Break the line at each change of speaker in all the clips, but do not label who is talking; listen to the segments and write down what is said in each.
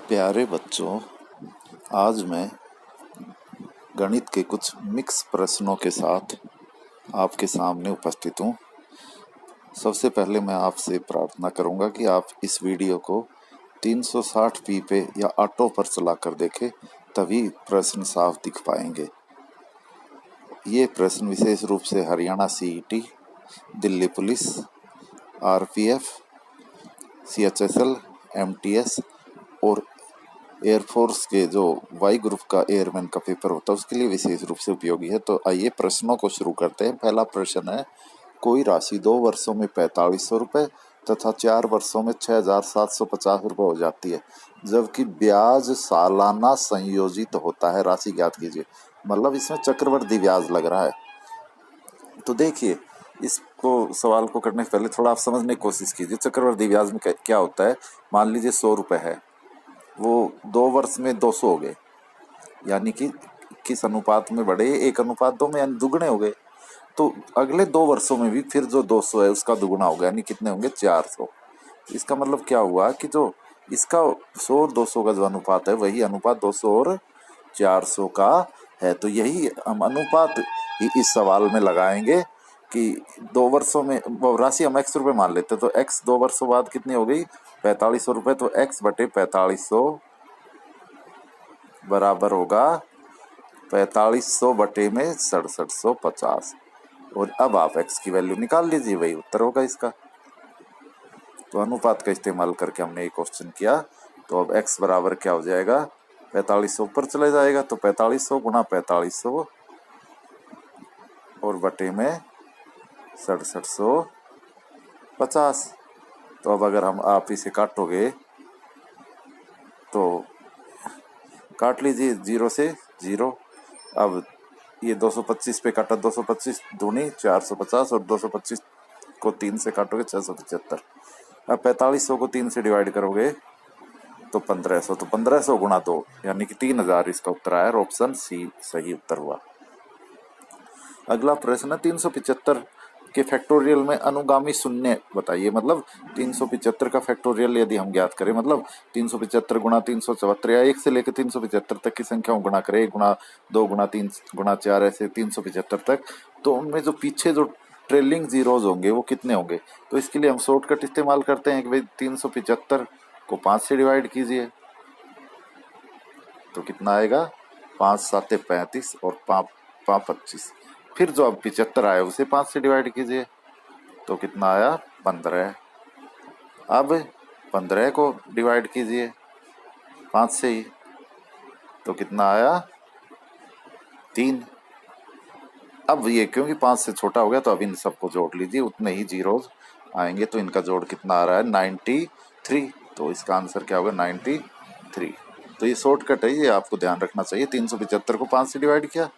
प्यारे बच्चों, आज मैं गणित के कुछ मिक्स प्रश्नों के साथ आपके सामने उपस्थित हूँ। सबसे पहले मैं आपसे प्रार्थना करूँगा कि आप इस वीडियो को 360p पे या ऑटो पर चलाकर देखें, तभी प्रश्न साफ दिख पाएंगे। ये प्रश्न विशेष रूप से Haryana CET, Delhi police, RPF, CHSL, MTS और एयरफोर्स के जो वाई ग्रुप का एयरमैन का पेपर होता है उसके लिए विशेष रूप से उपयोगी है। तो आइए प्रश्नों को शुरू करते हैं। पहला प्रश्न है, कोई राशि 2 वर्षों में 4500 रुपये तथा 4 वर्षों में 6750 रुपये हो जाती है, जबकि ब्याज सालाना संयोजित होता है, राशि ज्ञात कीजिए। मतलब इसमें चक्रवृद्धि ब्याज लग रहा है। तो देखिए, इसको सवाल को करने से पहले थोड़ा आप समझने की कोशिश कीजिए। चक्रवृद्धि ब्याज में क्या होता है। मान लीजिए 100 रुपये है, वो 2 वर्ष में 200 हो गए, यानी कि किस अनुपात में बढ़े, 1:2 में, यानी दुगने हो गए। तो अगले 2 वर्षों में भी फिर जो 200 है उसका दुगना होगा, यानी कितने होंगे, 400। इसका मतलब क्या हुआ कि जो इसका 100 और 200 का जो अनुपात है वही अनुपात 200 और 400 का है। तो यही हम अनुपात इस सवाल में लगाएंगे कि 2 वर्षों में राशि हम x रुपये मान लेते, तो x 2 वर्षों बाद कितनी हो गई, 4500 रुपये। तो x बटे 4500 बराबर होगा 4500 बटे में 6750। और अब आप x की वैल्यू निकाल लीजिए, वही उत्तर होगा इसका। तो अनुपात का इस्तेमाल करके हमने ये क्वेश्चन किया। तो अब x बराबर क्या हो जाएगा, 4500 ऊपर चले जाएगा, तो 4500 गुणा 4500 और बटे में 6750। तो अब अगर आप इसे काटोगे तो काट लीजिए, 0 से 0। अब ये 225 पे काटा, 225 दूनी 450 और 225 को 3 से काटोगे 675। अब 4500 को 3 से डिवाइड करोगे तो 1500, तो 1500 गुणा 2 यानी कि 3000 इसका उत्तर आया। ऑप्शन सी सही उत्तर हुआ। अगला प्रश्न है, 375 के फैक्टोरियल में अनुगामी शून्य बताइए। मतलब 375 का फैक्टोरियल यदि हम ज्ञात करें, मतलब 375 गुणा 374 या 1 से लेकर 375 तक की संख्याओं गुणा करें, 1 गुणा 2 गुणा 3 गुणा 4 ऐसे 375 तक, तो उनमें जो पीछे जो ट्रेलिंग जीरोज होंगे वो कितने होंगे। तो इसके लिए हम शॉर्टकट इस्तेमाल करते हैं कि भाई 375 को 5 से डिवाइड कीजिए, तो कितना आएगा, 5 7 35 और 5 5 25। फिर जो अब 75 आया उसे 5 से डिवाइड कीजिए, तो कितना आया, 15। अब 15 को डिवाइड कीजिए 5 से ही, तो कितना आया, 3। अब ये क्योंकि 5 से छोटा हो गया तो अब इन सबको जोड़ लीजिए, उतने ही जीरोज आएंगे। तो इनका जोड़ कितना आ रहा है, 93। तो इसका आंसर क्या होगा, 93। तो ये शॉर्टकट है, ये आपको ध्यान रखना चाहिए। 375 को 5 से डिवाइड किया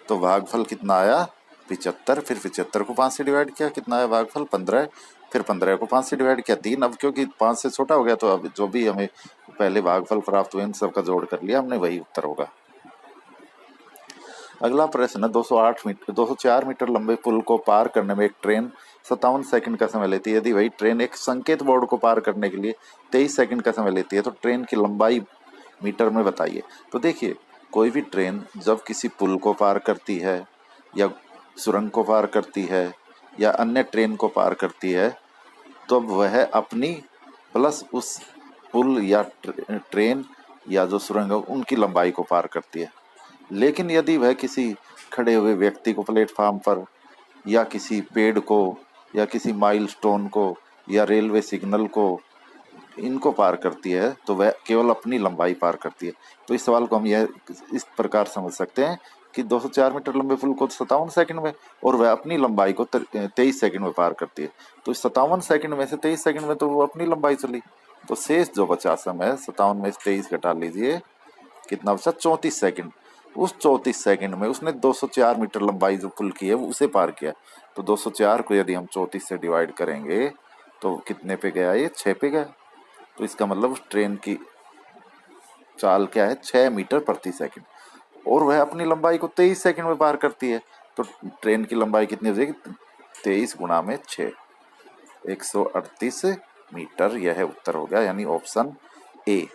तो भागफल कितना आया, 75। फिर 75 को 5 से डिवाइड किया, कितना आया भागफल, 15। फिर 15 को 5 से डिवाइड किया, 3। अब क्योंकि 5 से छोटा हो गया तो अब जो भी हमें पहले भागफल प्राप्त हुए इन सबका जोड़ कर लिया हमने, वही उत्तर होगा। अगला प्रश्न है, 204 मीटर लंबे पुल को पार करने में एक ट्रेन 57 सेकंड का समय लेती है। यदि वही ट्रेन एक संकेत बोर्ड को पार करने के लिए 23 सेकंड का समय लेती है, तो ट्रेन की लंबाई मीटर में बताइए। तो देखिए, कोई भी ट्रेन जब किसी पुल को पार करती है या सुरंग को पार करती है या अन्य ट्रेन को पार करती है, तो वह अपनी प्लस उस पुल या ट्रेन या जो सुरंग है उनकी लंबाई को पार करती है। लेकिन यदि वह किसी खड़े हुए व्यक्ति को प्लेटफार्म पर या किसी पेड़ को या किसी माइलस्टोन को या रेलवे सिग्नल को, इनको पार करती है, तो वह केवल अपनी लंबाई पार करती है। तो इस सवाल को हम यह इस प्रकार समझ सकते हैं कि 204 मीटर लंबे पुल को 57 सेकंड में और वह अपनी लंबाई को 23 सेकंड में पार करती है। तो 57 सेकंड में से 23 सेकंड में तो वो अपनी लंबाई चली, तो शेष जो बचा समय 57 में से 23 घटा लीजिए, कितना बचा, 34 सेकंड। उस 34 सेकंड में उसने 204 मीटर लंबाई जो पुल की है उसे पार किया। तो 204 को यदि हम 34 से डिवाइड करेंगे तो कितने पे गया, ये 6 पे गया। तो इसका मतलब ट्रेन की चाल क्या है, 6 मीटर प्रति सेकंड, और वह अपनी लंबाई को 23 सेकंड में पार करती है। तो ट्रेन की लंबाई कितनी हो जाएगी, 23 गुणा में 6, 138 मीटर। यह उत्तर हो गया, यानी ऑप्शन ए।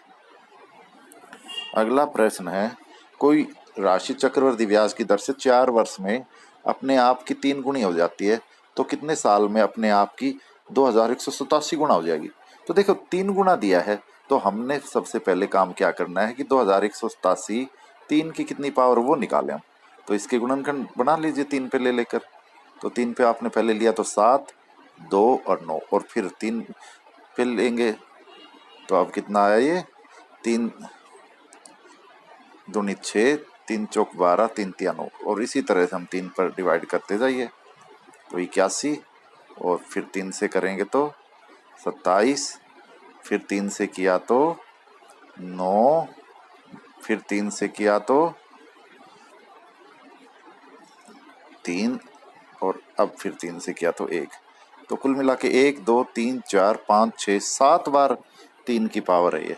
अगला प्रश्न है, कोई राशि चक्रवृद्धि ब्याज की दर से 4 वर्ष में अपने आप की 3 गुनी हो जाती है, तो कितने साल में अपने आप की 2187 गुना हो जाएगी। तो देखो 3 गुना दिया है, तो हमने सबसे पहले काम क्या करना है कि 2187 3 की कितनी पावर वो निकालें हम। तो इसके गुणनखंड बना लीजिए 3 पे ले लेकर। तो 3 पे आपने पहले लिया तो 7, 2 और 9, और फिर 3 पे लेंगे तो अब कितना आया ये 3 दूनी 6, 3 चौक 12, 3 तिया 9, और इसी तरह से हम 3 पर डिवाइड करते जाइए तो 81, और फिर 3 से करेंगे तो 27, फिर 3 से किया तो 9, फिर 3 से किया तो 3, और अब फिर 3 से किया तो 1। तो कुल मिला के 1, 2, 3, 4, 5, 6, 7 बार 3 की पावर है ये।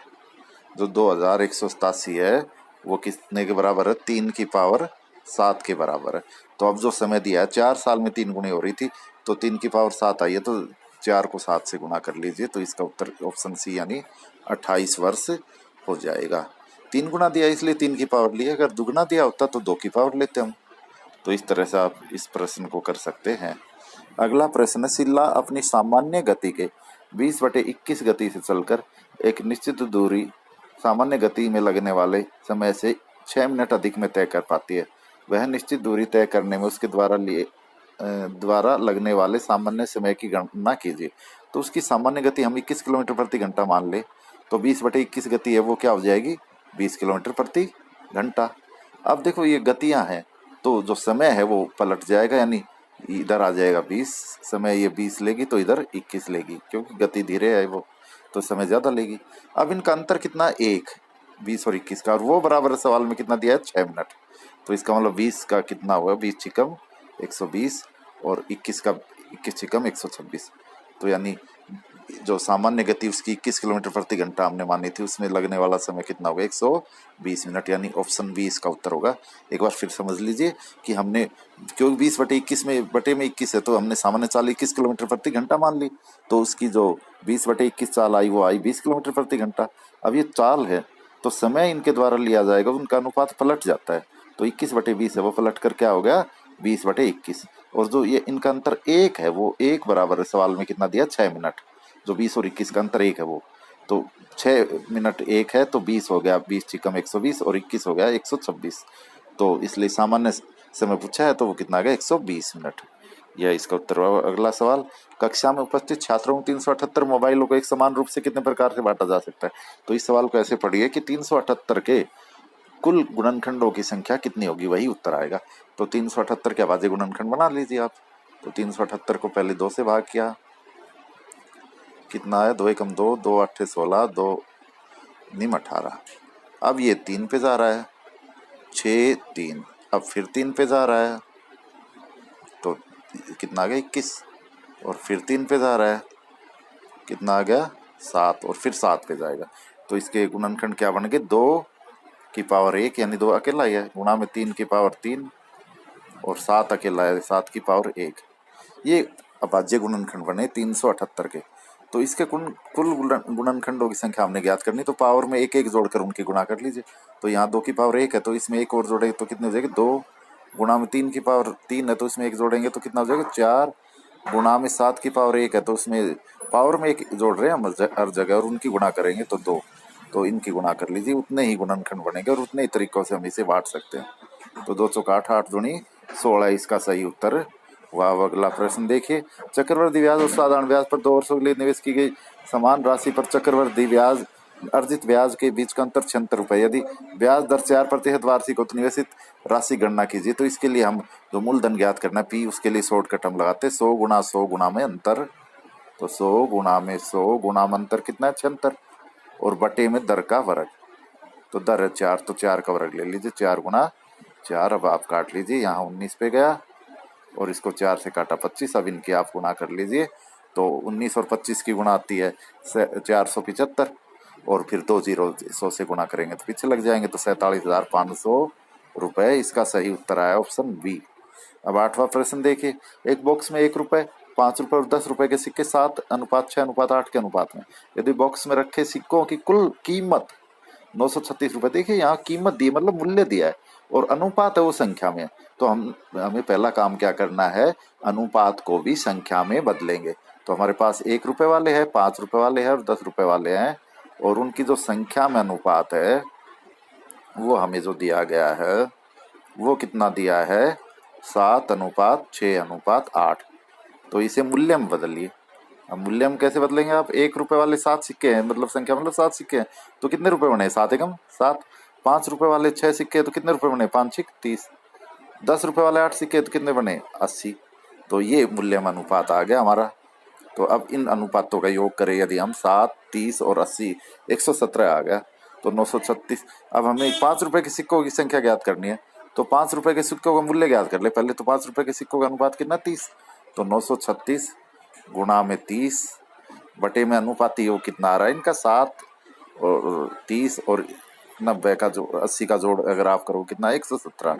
जो 2187 है वो कितने के बराबर है? 3 की पावर 7 के बराबर है। तो अब जो समय दिया है 4 साल में 3 गुनी हो रही थी, तो 3 की पावर 7 आई है, तो 4 को 7 से गुना कर लीजिए, तो इसका उत्तर ऑप्शन सी यानी 28 वर्ष हो जाएगा। 3 गुना दिया इसलिए 3 की पावर ली, अगर दुगना दिया होता तो 2 की पावर लेते हम। तो इस तरह से आप इस प्रश्न को कर सकते हैं। अगला प्रश्न, सिल्ला अपनी सामान्य गति के 20/21 गति से चलकर एक निश्चित दूरी सामान्य गति में लगने वाले समय से 6 मिनट अधिक में तय कर पाती है। वह निश्चित दूरी तय करने में उसके द्वारा लगने वाले सामान्य समय की गणना कीजिए। तो उसकी सामान्य गति हम 21 किलोमीटर प्रति घंटा मान ले, तो 20/21 गति है वो क्या हो जाएगी? 20 किलोमीटर प्रति घंटा। अब देखो ये गतियां हैं, तो जो समय है वो पलट जाएगा, यानी इधर आ जाएगा 20, समय ये 20 लेगी तो इधर 21 लेगी, क्योंकि गति धीरे है वो, तो समय ज़्यादा लेगी। अब इनका अंतर कितना? 1, 20 और 21 का, और वो बराबर सवाल में कितना दिया है? 6 मिनट। तो इसका मतलब 20 का कितना हुआ? 20 छिकम 120, और 21 का 21 छिकम 126। तो यानी जो सामान्य गति उसकी 21 किलोमीटर प्रति घंटा हमने मानी थी, उसमें लगने वाला समय कितना होगा? 120 मिनट, यानी ऑप्शन बी इसका उत्तर होगा। एक बार फिर समझ लीजिए कि हमने, क्योंकि 20/21 में बटे में 21 है, तो हमने सामान्य चाल 21 किलोमीटर प्रति घंटा मान ली, तो उसकी जो 20/21 चाल आई वो आई 20 किलोमीटर प्रति घंटा। अब ये चाल है तो समय इनके द्वारा लिया जाएगा, उनका अनुपात पलट जाता है, तो 21/20 है वो पलट कर क्या हो गया? 20/21। और जो ये इनका अंतर 1 है वो 1 बराबर है, सवाल में कितना दिया? 6 मिनट। जो 20 और 21 का अंतर 1 है वो, तो 6 मिनट 1 है तो 20 हो गया, 20 छिकम 120, और 21 हो गया 126। तो इसलिए सामान्य समय पूछा है तो वो कितना आ गया? 120 मिनट। यह इसका उत्तर हुआ। अगला सवाल, कक्षा में उपस्थित छात्रों को 378 मोबाइलों को एक समान रूप से कितने प्रकार से बांटा जा सकता है? तो इस सवाल को ऐसे पढ़िए कि 378 के कुल गुणनखंडों की संख्या कितनी होगी, वही उत्तर आएगा। तो 378 के अभाज्य गुणनखंड बना लीजिए आप। तो 378 को पहले 2 से भाग किया, कितना आया? 2 एकम 2, 2 आठे 16, 2 निम 18। अब ये 3 पे जा रहा है, 6 3, अब फिर 3 पे जा रहा है, तो कितना आ गया? 21, और फिर 3 पे जा रहा है, कितना आ गया? 7, और फिर 7 पे जाएगा। तो इसके गुणनखंड क्या बन गए? 2 की पावर 1, यानी 2 अकेला ही है, गुणा में 3 की पावर 3, और 7 अकेला है, 7 की पावर 1। ये अभाज्य गुणनखंड बने 378 के। तो इसके कुल गुणनखंडों की संख्या हमने ज्ञात करनी, तो पावर में 1 1 जोड़कर उनकी गुणा कर लीजिए। तो यहाँ 2 की पावर 1 है, तो इसमें 1 और जोड़ेंगे तो कितने हो जाएगी? 2, गुणा में 3 की पावर 3 है, तो इसमें 1 जोड़ेंगे तो कितना हो जाएगा? 4, गुणा में 7 की पावर 1 है, तो उसमें पावर में 1 जोड़ रहे हैं हम हर जगह, और उनकी गुणा करेंगे तो 2। तो इनकी गुणा कर लीजिए, उतने ही गुणनखंड बनेंगे, और उतने ही तरीकों से हम इसे बांट सकते हैं। तो 2 चौक 8, 8 दूनी 16 इसका सही उत्तर हुआ। अगला प्रश्न देखिए, चक्रवृद्धि ब्याज और साधारण ब्याज पर 2 वर्षों के लिए निवेश की गई समान राशि पर चक्रवृद्धि ब्याज अर्जित ब्याज के बीच का अंतर 76 रुपये। यदि ब्याज दर 4% वार्षिक हो तो निवेशित राशि गणना कीजिए। तो इसके लिए हम जो मूलधन ज्ञात करना है पी, उसके लिए शॉर्टकट हम लगाते हैं 100 गुणा 100 गुणा में अंतर। तो 100 गुणा में 100 गुणा में अंतर कितना है? 76, और बटे में दर का वर्ग। तो दर है 4, तो 4 का वर्ग ले लीजिए, 4 गुणा 4। अब आप काट लीजिए, यहाँ 19 पे गया, और इसको 4 से काटा 25। अब इनकी आप गुणा कर लीजिए, तो 19 और 25 की गुणा आती है 475, और फिर 2 जीरो 100 से गुणा करेंगे तो पीछे लग जाएंगे, तो 47,500 रुपये इसका सही उत्तर आया, ऑप्शन बी। अब 8वां प्रश्न देखिए, एक बॉक्स में 1 रुपये, 5 रुपये और 10 रुपये के सिक्के 7:6:8 के अनुपात में, यदि बॉक्स में रखे सिक्कों की कुल कीमत 936 रुपये। देखिए यहाँ कीमत दी मतलब मूल्य दिया है और अनुपात है वो संख्या में। तो हमें पहला काम क्या करना है, अनुपात को भी संख्या में बदलेंगे। तो हमारे पास 1 रुपए वाले हैं, 5 रुपए वाले हैं और 10 रुपए वाले हैं, और उनकी जो संख्या में अनुपात है वो हमें जो दिया गया है वो कितना दिया है, 7:6:8। तो इसे मूल्य में बदलिए। अब मूल्य में कैसे बदलेंगे आप, 1 रुपए वाले 7 सिक्के हैं, मतलब संख्या मतलब 7 सिक्के हैं, तो कितने रुपए बने, 7 एकम 7। 5 रुपए वाले 6 सिक्के हैं, तो कितने रुपए बने, 5 × 30। 10 रुपए वाले 8 सिक्के हैं, तो कितने बने, 80। तो ये मूल्य में अनुपात आ गया हमारा। तो अब इन अनुपातों का योग करें यदि हम, 7, 30 और 80, 117 आ गया। तो 936। अब हमें 5 रुपए के सिक्कों की संख्या ज्ञात करनी है, तो 5 रुपए के सिक्कों का मूल्य ज्ञात कर ले पहले। तो 5 रुपए के सिक्कों का अनुपात कितना, 30। तो 936 गुणा में 30 बटे में अनुपाती योग कितना आ रहा है इनका, 7 और 30 और 90 का जो 80 का जोड़ अगर आप करो कितना, 117।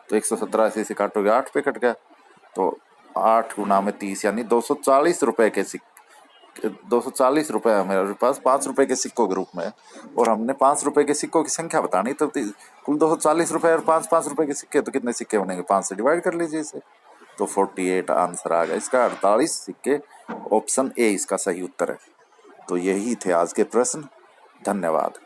तो 117 से इसे काटोगे 8 पे कट गया। तो 8 गुणा में 30 यानी 240 रुपए के 240 रुपए हमारे पास 5 रुपए के सिक्कों के रूप में है, और हमने 5 रुपए के सिक्कों की संख्या बतानी। तो कुल 240 रुपए और 5-5 रुपए के सिक्के, तो कितने सिक्के बनेंगे, 5 से डिवाइड कर लीजिए इसे। तो 48 आंसर आ गया इसका, 48 सिक्के। ऑप्शन ए इसका सही उत्तर है। तो यही थे आज के प्रश्न। धन्यवाद।